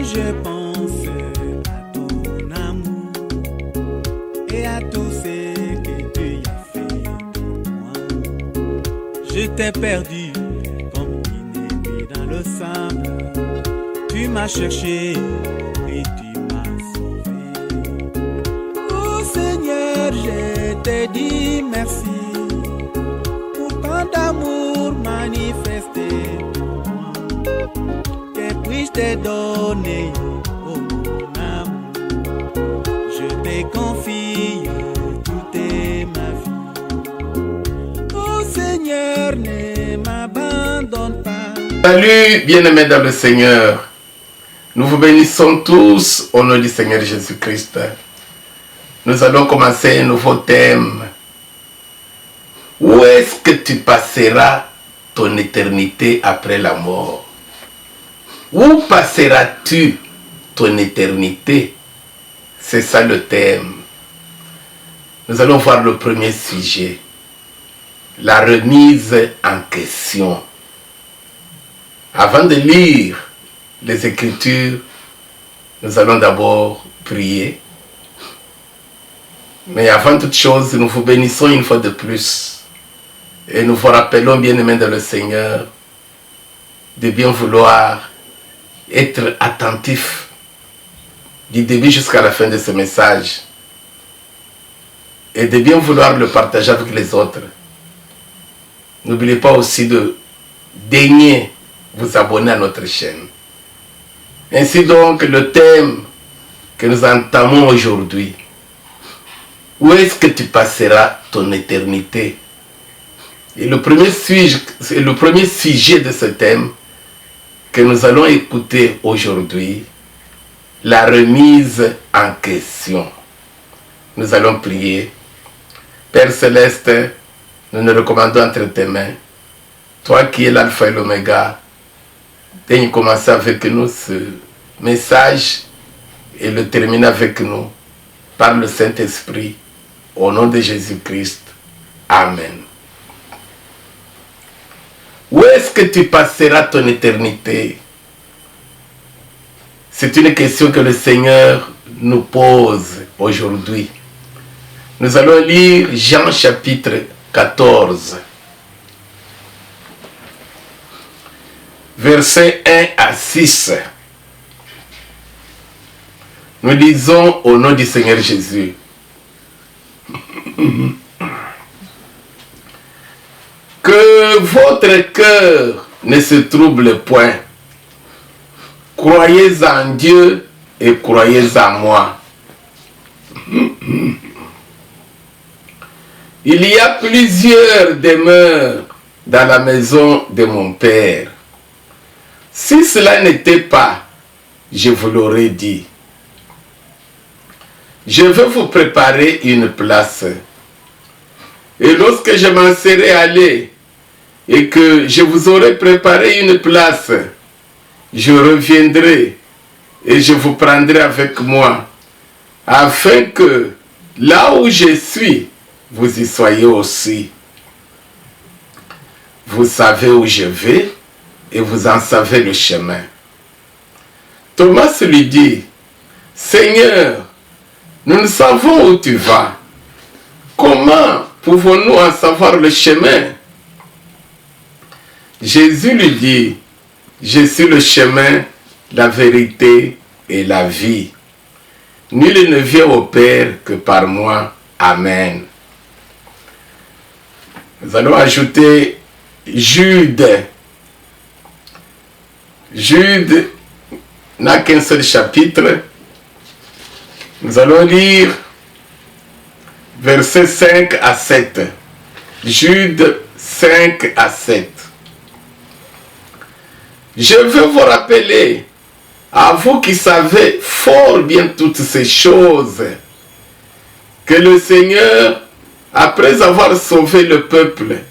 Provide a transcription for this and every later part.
je pense à ton amour et à tout ce que tu as fait pour moi. Je t'ai perdu comme une épée dans le sable. Tu m'as cherché et tu m'as sauvé. Oh Seigneur, je te dis merci pour tant d'amour manifesté. Que puis-je te donner, oh mon amour? Je te confie toute ma vie. Oh Seigneur, ne m'abandonne pas. Salut, bien-aimés dans le Seigneur. Nous vous bénissons tous au nom du Seigneur Jésus-Christ. Nous allons commencer un nouveau thème. Où est-ce que tu passeras ton éternité après la mort? Où passeras-tu ton éternité? C'est ça le thème. Nous allons voir le premier sujet. La remise en question. Avant de lire les Écritures, nous allons d'abord prier. Mais avant toute chose, nous vous bénissons une fois de plus. Et nous vous rappelons, bien-aimés dans le Seigneur, de bien vouloir être attentif du début jusqu'à la fin de ce message. Et de bien vouloir le partager avec les autres. N'oubliez pas aussi de daigner vous abonner à notre chaîne. Ainsi donc, le thème que nous entamons aujourd'hui. Où est-ce que tu passeras ton éternité? Et le premier sujet de ce thème que nous allons écouter aujourd'hui, la remise en question. Nous allons prier. Père Céleste, nous nous recommandons entre tes mains. Toi qui es l'alpha et l'oméga, daigne commencer avec nous ce message et le terminer avec nous par le Saint-Esprit. Au nom de Jésus-Christ. Amen. Où est-ce que tu passeras ton éternité? C'est une question que le Seigneur nous pose aujourd'hui. Nous allons lire Jean chapitre 14. Versets 1 à 6. Nous lisons au nom du Seigneur Jésus. Que votre cœur ne se trouble point. Croyez en Dieu et croyez en moi. Il y a plusieurs demeures dans la maison de mon Père. Si cela n'était pas, je vous l'aurais dit. Je veux vous préparer une place. Et lorsque je m'en serai allé et que je vous aurai préparé une place, je reviendrai et je vous prendrai avec moi, afin que là où je suis, vous y soyez aussi. Vous savez où je vais et vous en savez le chemin. Thomas lui dit, Seigneur, nous ne savons où tu vas. Comment pouvons-nous en savoir le chemin? Jésus lui dit, je suis le chemin, la vérité et la vie. Nul ne vient au Père que par moi. Amen. Nous allons ajouter Jude. Jude n'a qu'un seul chapitre. Nous allons lire versets 5 à 7. Jude 5 à 7. Je veux vous rappeler, à vous qui savez fort bien toutes ces choses, que le Seigneur, après avoir sauvé le peuple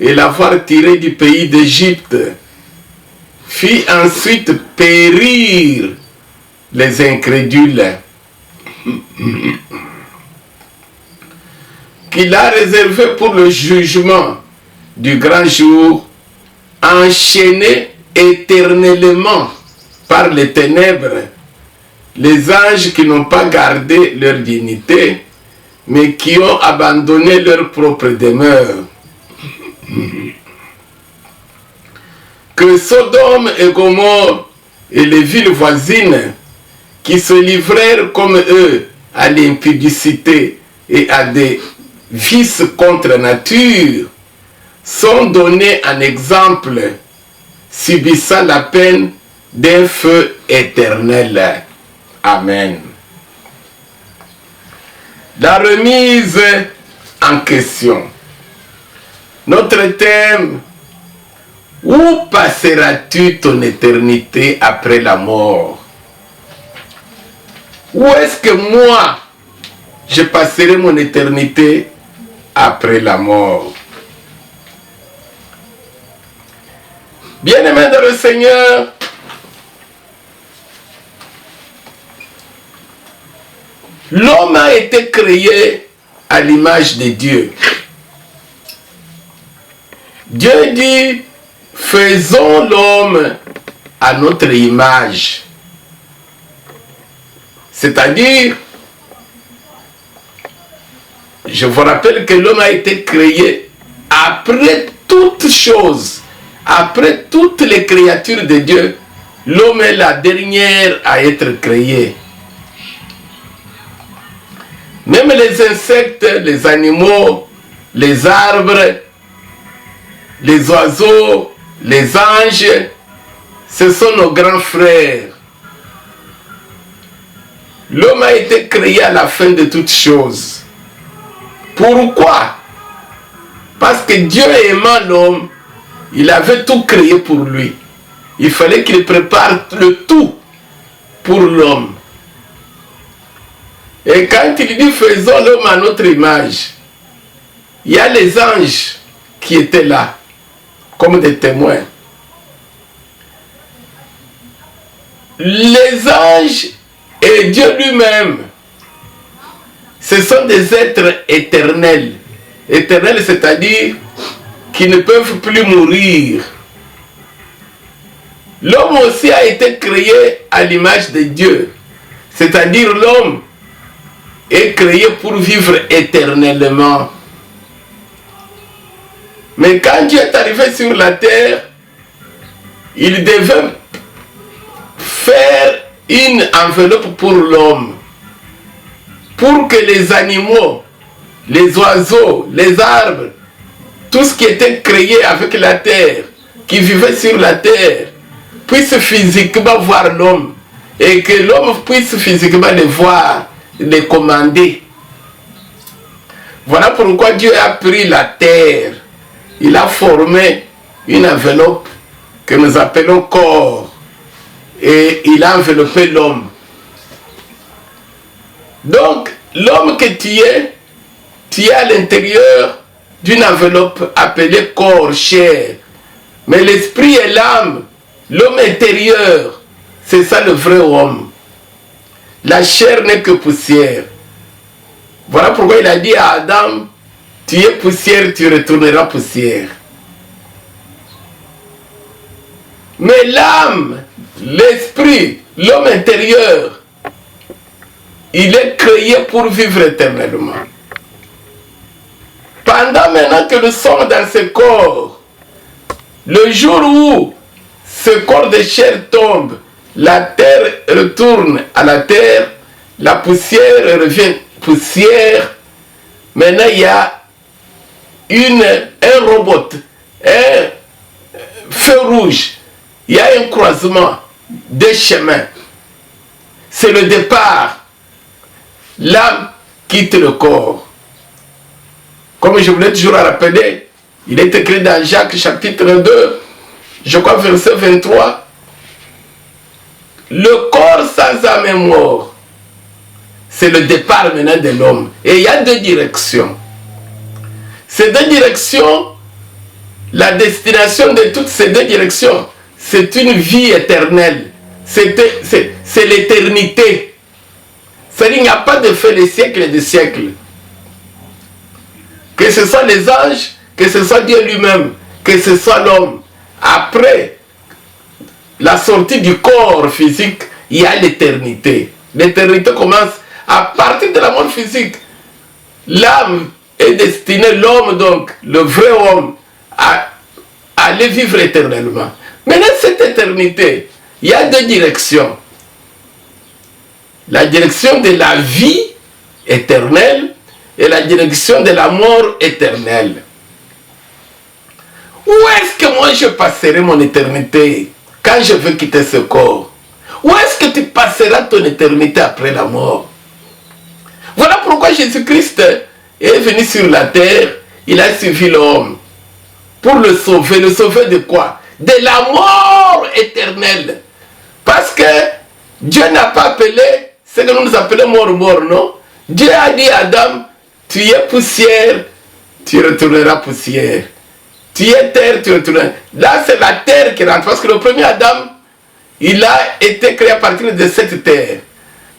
et l'avoir tiré du pays d'Égypte, fit ensuite périr les incrédules, qu'il a réservé pour le jugement du grand jour, enchaînés éternellement par les ténèbres, les anges qui n'ont pas gardé leur dignité, mais qui ont abandonné leur propre demeure. Que Sodome et Gomorrhe et les villes voisines qui se livrèrent comme eux à l'impudicité et à des vices contre nature sont donnés en exemple, subissant la peine d'un feu éternel. Amen. La remise en question. Notre thème: où passeras-tu ton éternité après la mort? Où est-ce que moi, je passerai mon éternité après la mort? Bien-aimés dans le Seigneur, l'homme a été créé à l'image de Dieu. Dieu dit: faisons l'homme à notre image. C'est-à-dire, je vous rappelle que l'homme a été créé après toutes choses, après toutes les créatures de Dieu. L'homme est la dernière à être créée. Même les insectes, les animaux, les arbres, les oiseaux, les anges, ce sont nos grands frères. L'homme a été créé à la fin de toutes choses. Pourquoi? Parce que Dieu aimant l'homme, il avait tout créé pour lui. Il fallait qu'il prépare le tout pour l'homme. Et quand il dit faisons l'homme à notre image, il y a les anges qui étaient là, comme des témoins. Les anges et Dieu lui-même, ce sont des êtres éternels. Éternels, c'est-à-dire qui ne peuvent plus mourir. L'homme aussi a été créé à l'image de Dieu. C'est-à-dire l'homme est créé pour vivre éternellement. Mais quand Dieu est arrivé sur la terre, il devait faire une enveloppe pour l'homme, pour que les animaux, les oiseaux, les arbres, tout ce qui était créé avec la terre, qui vivait sur la terre, puisse physiquement voir l'homme, et que l'homme puisse physiquement le voir, le commander. Voilà pourquoi Dieu a pris la terre, il a formé une enveloppe que nous appelons corps, et il a enveloppé l'homme. Donc, l'homme que tu es à l'intérieur d'une enveloppe appelée corps, chair. Mais l'esprit et l'âme, l'homme intérieur, c'est ça le vrai homme. La chair n'est que poussière. Voilà pourquoi il a dit à Adam: tu es poussière, tu retourneras poussière. Mais l'âme, l'esprit, l'homme intérieur, il est créé pour vivre éternellement. Pendant maintenant que nous sommes dans ce corps, le jour où ce corps de chair tombe, la terre retourne à la terre, la poussière revient poussière. Maintenant, il y a un robot, un feu rouge, il y a un croisement des chemins. C'est le départ. L'âme quitte le corps. Comme je voulais toujours rappeler, il est écrit dans Jacques chapitre 2, je crois verset 23, le corps sans âme est mort. C'est le départ maintenant de l'homme. Et il y a deux directions. Ces deux directions, la destination de toutes ces deux directions, c'est une vie éternelle. C'est l'éternité. C'est-à-dire qu'il n'y a pas de fait des siècles et des siècles. Que ce soit les anges, que ce soit Dieu lui-même, que ce soit l'homme. Après la sortie du corps physique, il y a l'éternité. L'éternité commence à partir de la mort physique. L'âme est destinée, l'homme donc, le vrai homme, à aller vivre éternellement. Maintenant, cette éternité, il y a deux directions. La direction de la vie éternelle et la direction de la mort éternelle. Où est-ce que moi je passerai mon éternité quand je veux quitter ce corps? Où est-ce que tu passeras ton éternité après la mort? Voilà pourquoi Jésus-Christ est venu sur la terre, il a suivi l'homme pour le sauver. Le sauver de quoi? De la mort éternelle. Parce que Dieu n'a pas appelé ce que nous appelons mort, non? Dieu a dit à Adam, tu es poussière, tu retourneras poussière. Tu es terre, tu retourneras. Là, c'est la terre qui rentre. Parce que le premier Adam, il a été créé à partir de cette terre.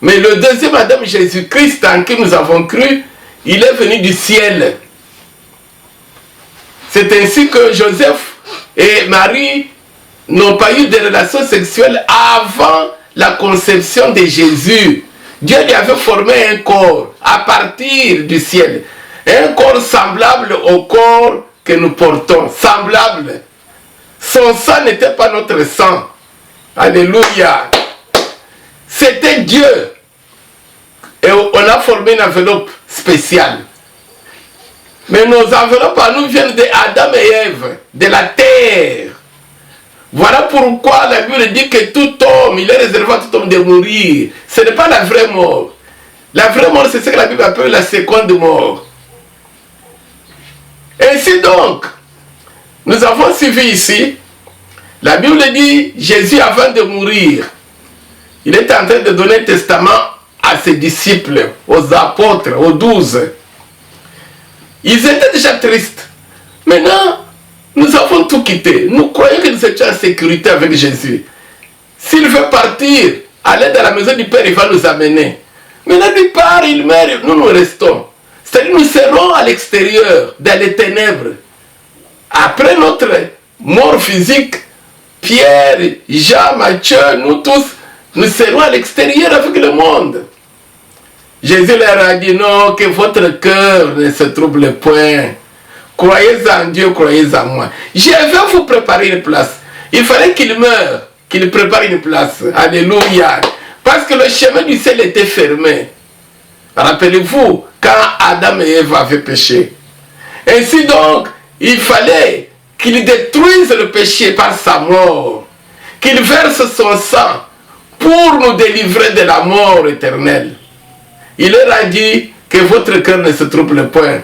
Mais le deuxième Adam, Jésus-Christ, en qui nous avons cru, il est venu du ciel. C'est ainsi que Joseph et Marie n'ont pas eu de relations sexuelles avant la conception de Jésus. Dieu lui avait formé un corps à partir du ciel. Un corps semblable au corps que nous portons. Semblable. Son sang n'était pas notre sang. Alléluia. C'était Dieu. Et on a formé une enveloppe spéciale. Mais nos enveloppes à nous viennent d'Adam et Ève, de la terre. Voilà pourquoi la Bible dit que tout homme, il est réservé à tout homme de mourir. Ce n'est pas la vraie mort. La vraie mort, c'est ce que la Bible appelle la seconde mort. Ainsi donc, nous avons suivi ici, la Bible dit, Jésus avant de mourir, il est en train de donner un testament à ses disciples, aux apôtres, aux 12. Ils étaient déjà tristes. Maintenant, nous avons tout quitté. Nous croyons que nous étions en sécurité avec Jésus. S'il veut partir, aller dans la maison du Père, il va nous amener. Maintenant, lui part, il meurt, nous restons. C'est-à-dire nous serons à l'extérieur, dans les ténèbres. Après notre mort physique, Pierre, Jean, Matthieu, nous tous, nous serons à l'extérieur avec le monde. Jésus leur a dit non, que votre cœur ne se trouble point. Croyez en Dieu, croyez en moi. Je vais vous préparer une place. Il fallait qu'il meure, qu'il prépare une place. Alléluia. Parce que le chemin du ciel était fermé. Rappelez-vous, quand Adam et Ève avaient péché. Ainsi donc, il fallait qu'il détruise le péché par sa mort. Qu'il verse son sang pour nous délivrer de la mort éternelle. Il leur a dit que votre cœur ne se trouble point.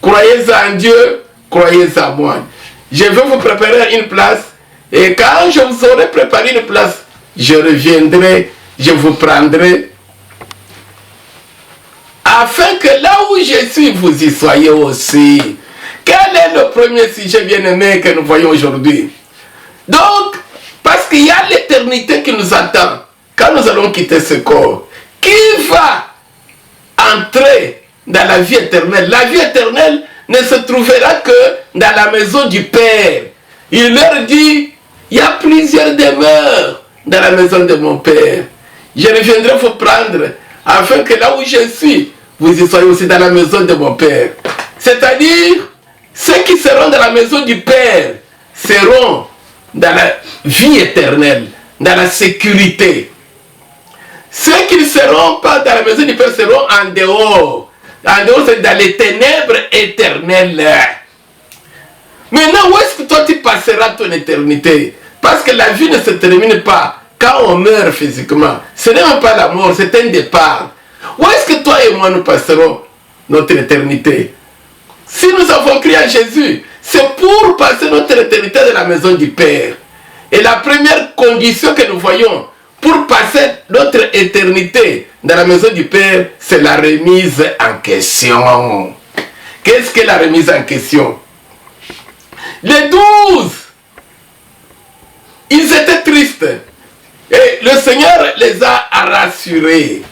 Croyez en Dieu, croyez en moi. Je vais vous préparer une place. Et quand je vous aurai préparé une place, je reviendrai, je vous prendrai. Afin que là où je suis, vous y soyez aussi. Quel est le premier sujet bien-aimé que nous voyons aujourd'hui? Donc, parce qu'il y a l'éternité qui nous attend quand nous allons quitter ce corps. Qui va entrer dans la vie éternelle? La vie éternelle ne se trouvera que dans la maison du Père. Il leur dit, il y a plusieurs demeures dans la maison de mon Père. Je reviendrai vous prendre afin que là où je suis, vous y soyez aussi dans la maison de mon Père. C'est-à-dire, ceux qui seront dans la maison du Père seront dans la vie éternelle, dans la sécurité. Ceux qui ne seront pas dans la maison du Père seront en dehors. En dehors, c'est dans les ténèbres éternelles. Maintenant, où est-ce que toi tu passeras ton éternité? Parce que la vie ne se termine pas quand on meurt physiquement. Ce n'est même pas la mort, c'est un départ. Où est-ce que toi et moi nous passerons notre éternité? Si nous avons crié à Jésus, c'est pour passer notre éternité dans la maison du Père. Et la première condition que nous voyons pour passer notre éternité dans la maison du Père, c'est la remise en question. Qu'est-ce que la remise en question? Les 12, ils étaient tristes. Et le Seigneur les a rassurés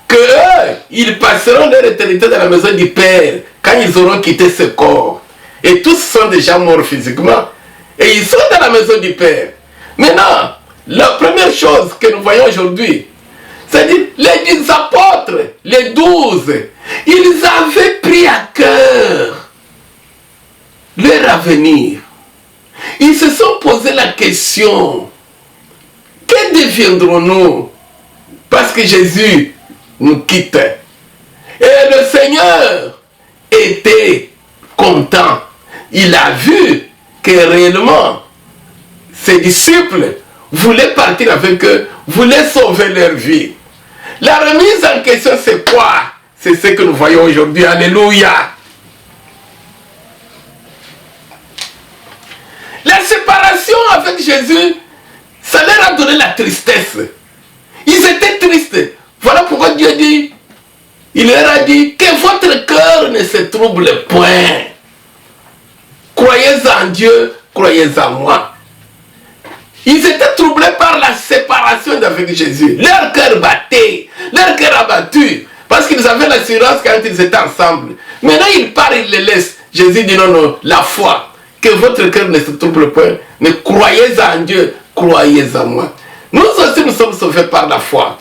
que eux, ils passeront leur éternité dans la maison du Père quand ils auront quitté ce corps. Et tous sont déjà morts physiquement. Et ils sont dans la maison du Père. Maintenant, la première chose que nous voyons aujourd'hui, c'est-à-dire les 10 apôtres, les 12, ils avaient pris à cœur leur avenir. Ils se sont posé la question, que deviendrons-nous parce que Jésus nous quitte? Et le Seigneur était content. Il a vu que réellement ses disciples voulaient partir avec eux, voulaient sauver leur vie. La remise en question, c'est quoi? C'est ce que nous voyons aujourd'hui. Alléluia. La séparation avec Jésus, ça leur a donné la tristesse. Ils étaient tristes. Voilà pourquoi Dieu dit, il leur a dit que votre cœur ne se trouble point. Croyez en Dieu, croyez en moi. Ils étaient troublés par la séparation avec Jésus. Leur cœur battait, leur cœur a battu. Parce qu'ils avaient l'assurance quand ils étaient ensemble. Maintenant, ils partent, ils les laissent. Jésus dit non, non, la foi. Que votre cœur ne se trouble point. Mais croyez en Dieu, croyez en moi. Nous aussi, nous sommes sauvés par la foi.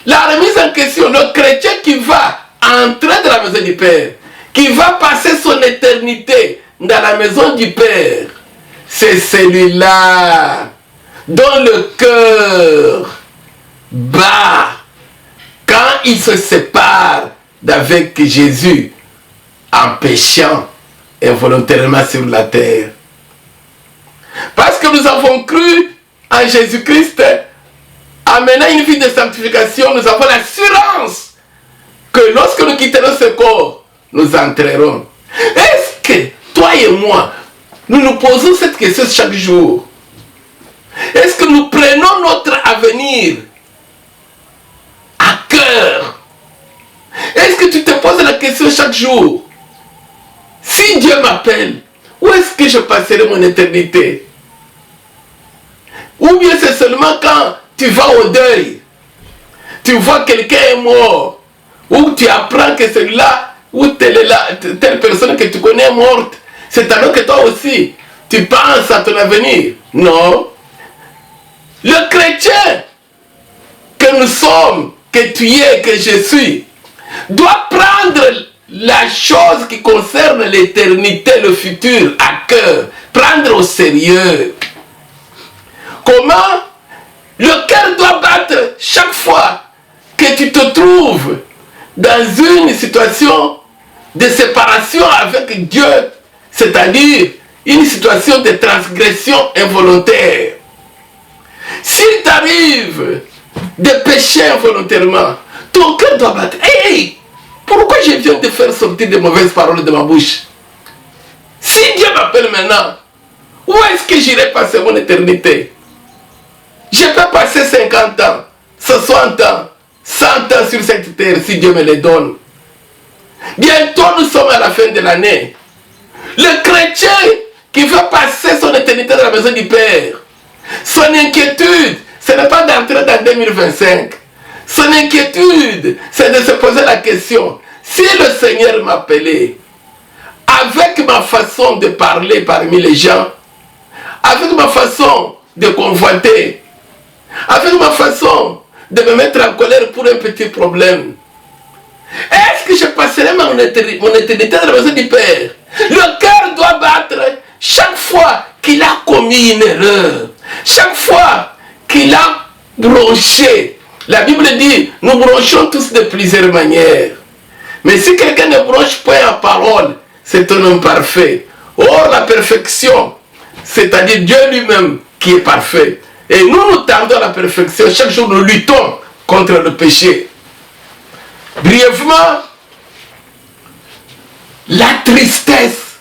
La remise en question, le chrétien qui va entrer dans la maison du Père, qui va passer son éternité dans la maison du Père, c'est celui-là dont le cœur bat quand il se sépare d'avec Jésus en péchant involontairement sur la terre. Parce que nous avons cru en Jésus-Christ, en menant une vie de sanctification, nous avons l'assurance que lorsque nous quitterons ce corps, nous entrerons. Est-ce que toi et moi, nous nous posons cette question chaque jour? Est-ce que nous prenons notre avenir à cœur? Est-ce que tu te poses la question chaque jour? Si Dieu m'appelle, où est-ce que je passerai mon éternité? Ou bien c'est seulement quand tu vas au deuil, tu vois quelqu'un est mort, ou tu apprends que celui-là, ou telle personne que tu connais est morte, c'est alors que toi aussi, tu penses à ton avenir. Non. Le chrétien que nous sommes, que tu es, que je suis, doit prendre la chose qui concerne l'éternité, le futur, à cœur, prendre au sérieux. Comment? Le cœur doit battre chaque fois que tu te trouves dans une situation de séparation avec Dieu, c'est-à-dire une situation de transgression involontaire. S'il t'arrive de pécher involontairement, ton cœur doit battre. Hey, pourquoi je viens de faire sortir de mauvaises paroles de ma bouche? Si Dieu m'appelle maintenant, où est-ce que j'irai passer mon éternité? Je peux passer 50 ans, 60 ans, 100 ans sur cette terre si Dieu me les donne. Bientôt nous sommes à la fin de l'année. Le chrétien qui veut passer son éternité dans la maison du Père, son inquiétude, ce n'est pas d'entrer dans 2025. Son inquiétude, c'est de se poser la question, si le Seigneur m'appelait, avec ma façon de parler parmi les gens, avec ma façon de convoiter, avec ma façon de me mettre en colère pour un petit problème, est-ce que je passerai mon éternité dans la maison du Père? Le cœur doit battre chaque fois qu'il a commis une erreur, chaque fois qu'il a bronché. La Bible dit, nous bronchons tous de plusieurs manières. Mais si quelqu'un ne bronche point en parole, c'est un homme parfait. Or, la perfection, c'est-à-dire Dieu lui-même qui est parfait. Et nous tendons à la perfection. Chaque jour, nous luttons contre le péché. Brièvement, la tristesse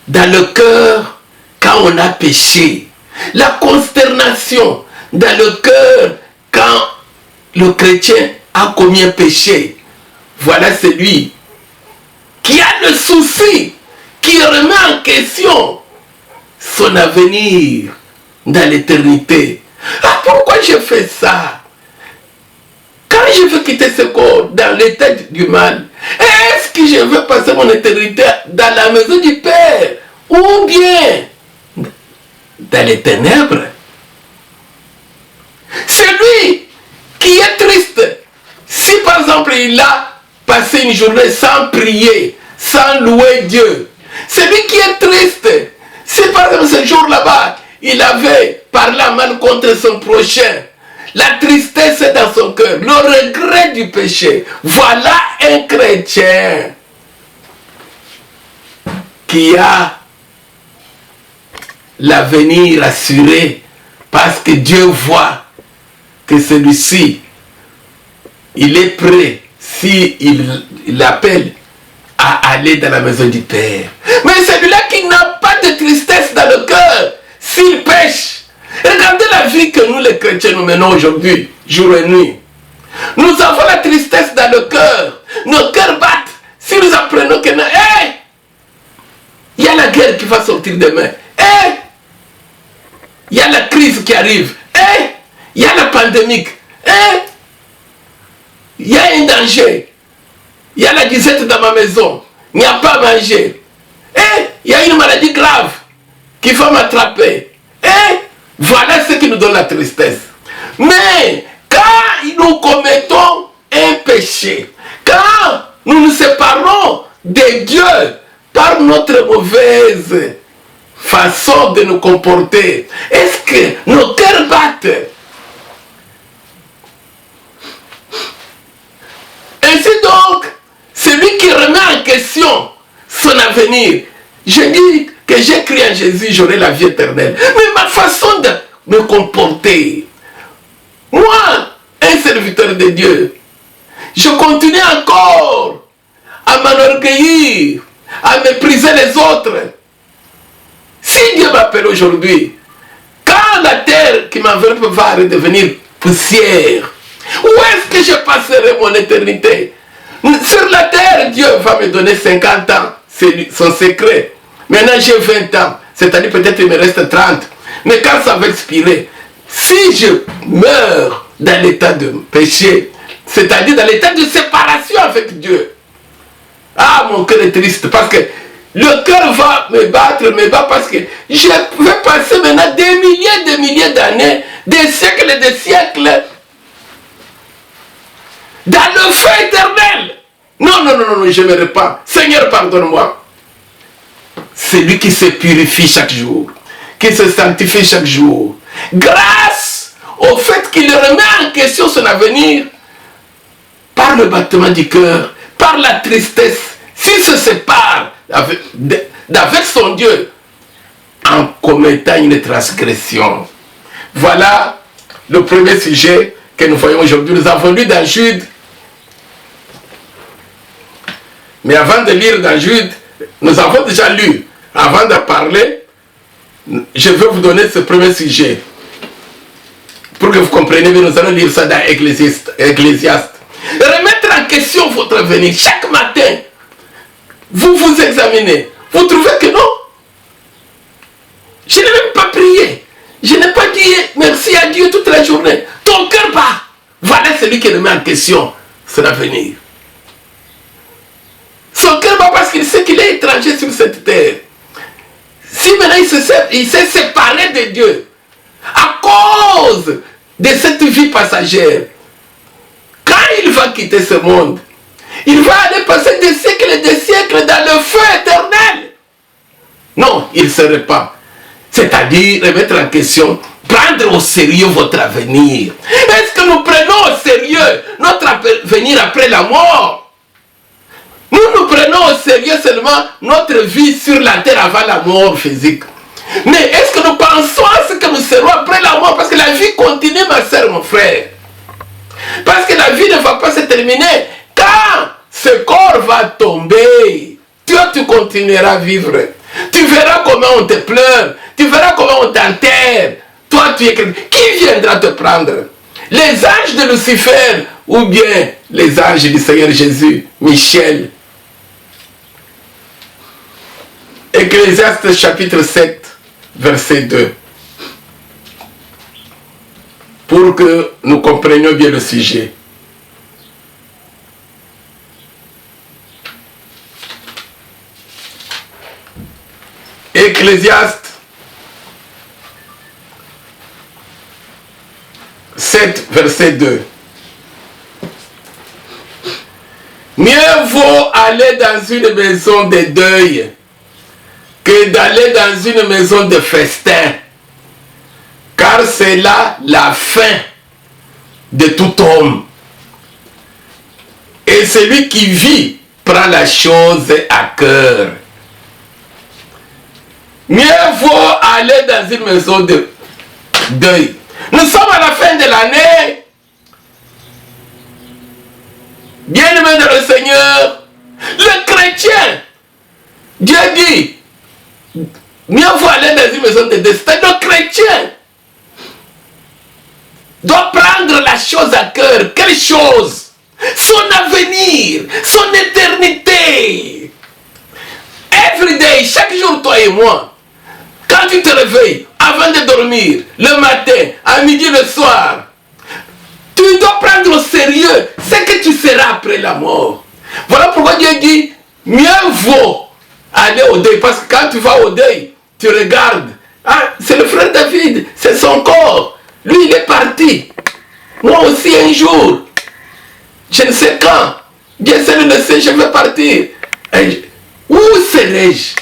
dans le cœur quand on a péché. La consternation dans le cœur quand le chrétien a commis un péché. Voilà celui qui a le souci, qui remet en question son avenir dans l'éternité. Ah, pourquoi je fais ça? Quand je veux quitter ce corps dans l'état du mal, est-ce que je veux passer mon éternité dans la maison du Père ou bien dans les ténèbres? il a passé une journée sans prier, sans louer Dieu. Celui qui est triste, si par exemple ce jour là-bas, il avait parlé mal contre son prochain, la tristesse est dans son cœur, le regret du péché. Voilà un chrétien qui a l'avenir assuré parce que Dieu voit que celui-ci, il est prêt, s'il l'appelle, à aller dans la maison du Père. Mais celui-là qui n'a pas de tristesse dans le cœur, s'il pêche, regardez la vie que nous les chrétiens nous menons aujourd'hui, jour et nuit. Nous avons la tristesse dans le cœur, nos cœurs battent. Si nous apprenons que il y a la guerre qui va sortir demain, il y a la crise qui arrive, il y a la pandémie, il y a un danger, il y a la disette dans ma maison, il n'y a pas à manger, il y a une maladie grave qui va m'attraper. Voilà ce qui nous donne la tristesse. Mais quand nous commettons un péché, quand nous nous séparons de Dieu par notre mauvaise façon de nous comporter, est-ce que nos cœurs battent? Ainsi donc, celui qui remet en question son avenir, je dis que j'ai cru en Jésus, j'aurai la vie éternelle. Mais ma façon de me comporter, moi, un serviteur de Dieu, je continue encore à m'enorgueillir, à mépriser les autres. Si Dieu m'appelle aujourd'hui, quand la terre qui m'enveloppe va redevenir poussière, où est-ce que je passerai mon éternité? Sur la terre, Dieu va me donner 50 ans, c'est son secret. Maintenant j'ai 20 ans, c'est-à-dire peut-être il me reste 30. Mais quand ça va expirer, si je meurs dans l'état de péché, c'est-à-dire dans l'état de séparation avec Dieu, mon cœur est triste parce que le cœur va me battre parce que je vais passer maintenant des milliers d'années, des siècles et des siècles dans le feu éternel. Non, je me répands. Seigneur, pardonne-moi. Celui qui se purifie chaque jour, qui se sanctifie chaque jour, grâce au fait qu'il remet en question son avenir, par le battement du cœur, par la tristesse, s'il se sépare avec son Dieu, en commettant une transgression. Voilà le premier sujet que nous voyons aujourd'hui. Nous avons lu dans Jude. Mais avant de lire dans Jude, nous avons déjà lu. Avant de parler, je vais vous donner ce premier sujet. Pour que vous compreniez bien, nous allons lire ça dans Ecclésiaste. Remettre en question votre avenir. Chaque matin, vous vous examinez. Vous trouvez que non? Je n'ai même pas prié. Je n'ai pas dit merci à Dieu toute la journée. Ton cœur bat. Voilà celui qui remet en question son avenir. Son cœur bat parce qu'il sait qu'il est étranger sur cette terre. Si maintenant il s'est séparé de Dieu à cause de cette vie passagère, quand il va quitter ce monde, il va aller passer des siècles et des siècles dans le feu éternel. Non, il ne serait pas. C'est-à-dire remettre en question, prendre au sérieux votre avenir. Est-ce que nous prenons au sérieux notre avenir après la mort? Nous prenons au sérieux seulement notre vie sur la terre avant la mort physique. Mais est-ce que nous pensons à ce que nous serons après la mort? Parce que la vie continue, ma soeur, mon frère. Parce que la vie ne va pas se terminer. Quand ce corps va tomber, toi tu continueras à vivre. Tu verras comment on te pleure. Tu verras comment on t'enterre. Toi tu es quelqu'un. Qui viendra te prendre? Les anges de Lucifer ou bien les anges du Seigneur Jésus, Michel? Ecclésiaste chapitre 7, verset 2. Pour que nous comprenions bien le sujet. Ecclésiaste 7, verset 2. vaut aller dans une maison de deuil que d'aller dans une maison de festin. Car c'est là la fin de tout homme. Et celui qui vit prend la chose à cœur. Mieux vaut aller dans une maison de deuil. Nous sommes à la fin de l'année. Bien-aimé dans le Seigneur, le chrétien, Dieu dit, mieux vaut aller dans une maison de deuil. C'est le chrétien doit prendre la chose à cœur. Quelle chose? Son avenir, son éternité. Every day, chaque jour, toi et moi, quand tu te réveilles, avant de dormir, le matin, à midi, le soir, tu dois prendre au sérieux ce que tu seras après la mort. Voilà pourquoi Dieu dit, mieux vaut aller au deuil. Parce que quand tu vas au deuil, tu regardes, ah, c'est le frère David, c'est son corps. Lui, il est parti. Moi aussi, un jour, je ne sais quand, Dieu seul le sait, je vais partir. Et où serai-je?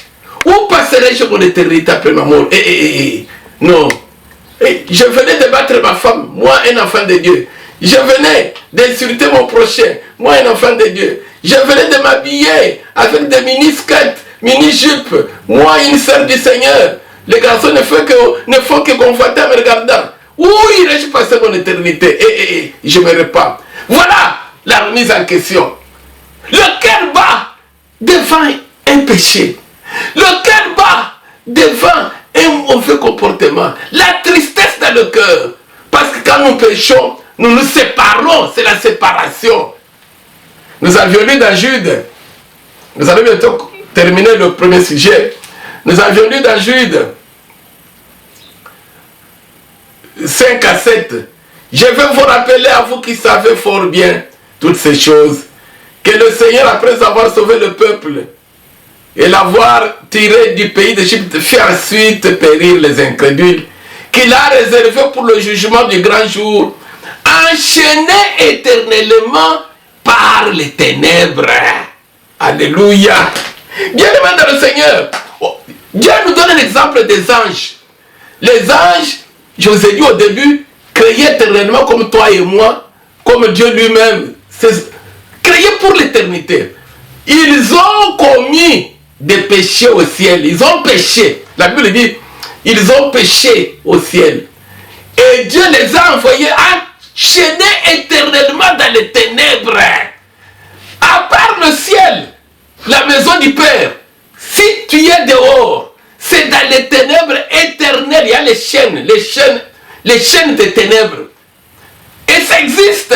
Où passerai-je mon éternité après ma mort? Non. Je venais de battre ma femme, moi, un enfant de Dieu. Je venais d'insulter mon prochain, moi, un enfant de Dieu. Je venais de m'habiller avec des mini-skirts, mini-jupes, moi, une sœur du Seigneur. Les garçons ne font que conforter en me regardant. Où irai-je passer mon éternité? Je me répands. Voilà la remise en question. Le cœur bat devant un péché. Le cœur bat devant un mauvais comportement. La tristesse dans le cœur. Parce que quand nous péchons, nous nous séparons. C'est la séparation. Nous avions lu dans Jude. Nous allons bientôt terminer le premier sujet. Nous avions lu dans Jude 5 à 7. Je vais vous rappeler à vous qui savez fort bien toutes ces choses, que le Seigneur, après avoir sauvé le peuple et l'avoir tiré du pays d'Égypte, fit ensuite périr les incrédules, qu'il a réservé pour le jugement du grand jour, enchaîné éternellement par les ténèbres. Alléluia. Bien-aimé dans le Seigneur, Dieu nous donne l'exemple des anges. Les anges, je vous ai dit au début, créés éternellement comme toi et moi, comme Dieu lui-même, créés pour l'éternité. Ils ont commis des péchés au ciel. Ils ont péché. La Bible dit, ils ont péché au ciel. Et Dieu les a envoyés enchaînés éternellement dans les ténèbres. À part le ciel, la maison du Père, si tu es dehors, c'est dans les ténèbres éternelles. Il y a les chaînes des ténèbres. Et ça existe,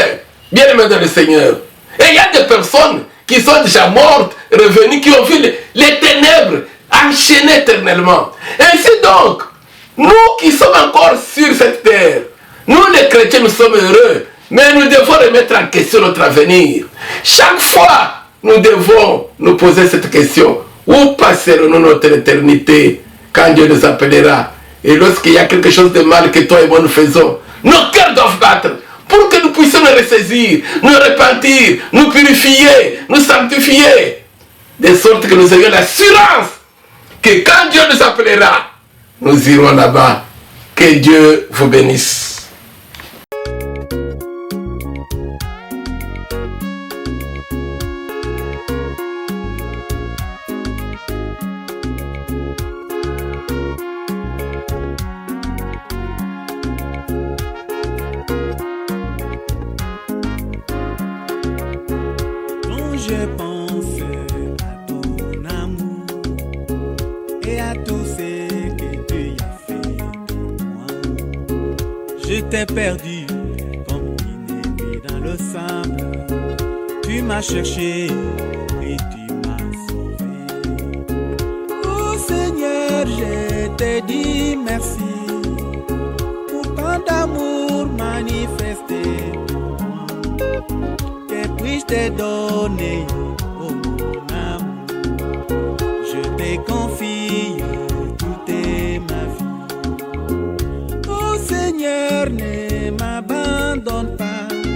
bien aimé dans le Seigneur. Et il y a des personnes qui sont déjà mortes, revenues, qui ont vu les ténèbres enchaînées éternellement. Ainsi donc, nous qui sommes encore sur cette terre, nous les chrétiens, nous sommes heureux, mais nous devons remettre en question notre avenir. Chaque fois, nous devons nous poser cette question. Où passerons-nous notre éternité quand Dieu nous appellera? Et lorsqu'il y a quelque chose de mal que toi et moi nous faisons, nos cœurs doivent battre pour que nous puissions nous ressaisir, nous repentir, nous purifier, nous sanctifier, de sorte que nous ayons l'assurance que quand Dieu nous appellera, nous irons là-bas. Que Dieu vous bénisse. Je pense à ton amour et à tout ce que tu as fait pour moi. Je t'ai perdu comme une épée dans le sable. Tu m'as cherché et tu m'as sauvé. Oh Seigneur, je te dis merci pour tant d'amour manifesté. Que puis-je te donner?